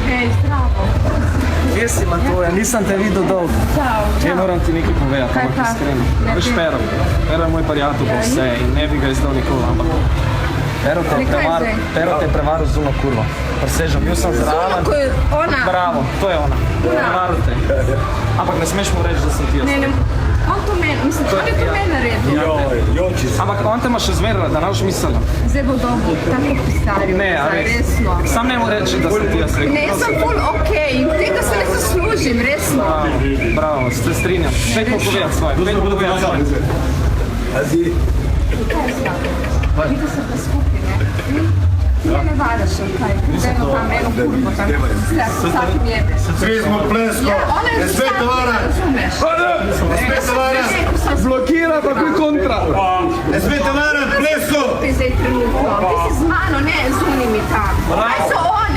Hej, zdravo. Kje si, Matoja? Nisem te videl dolgo. Čau, Če moram ti nekaj povedati, Kaj ampak pa? iskreno. Ne, Veš, ti. Pero je moj prijatelj po vse in ne bi ga izdal nikoli, ampak Pero te je Ne, kaj zdaj? Pero te je prevaril z uno kurvo. Presežem, bil sem zraven. Ko je ona. Bravo, to je ona. Prevaril te. Ampak ne smeš mu reči, da sem ti jaz. Ne, ne, on to meni, mislim, on je to meni naredil. Ampak on te ima še zmerila, da ne boš mislila. Zdaj bo dobro, tako pisarju. Ne, a res. Resno. Sam ne mu reči, da sem ti jaz rekel. Ne, jaz sem ful okej in tega se ne zaslužim, resno. Bravo, se strinjam. Spet mu povedati svoje, spet mu povedati svoje. Vidi se pa skupaj, ne? Ti ne varaš, kaj? Zdajmo tam eno kurvo, tam vsakim jebe. Svezmo plesko, Ja, ona je ne smete varati, razumeš? ne smete varati, Blokira pa koji kontra. ne smete varati, plesko! Ti zdaj trenutno, ti si z mano, ne z unimi tam. Kaj so oni?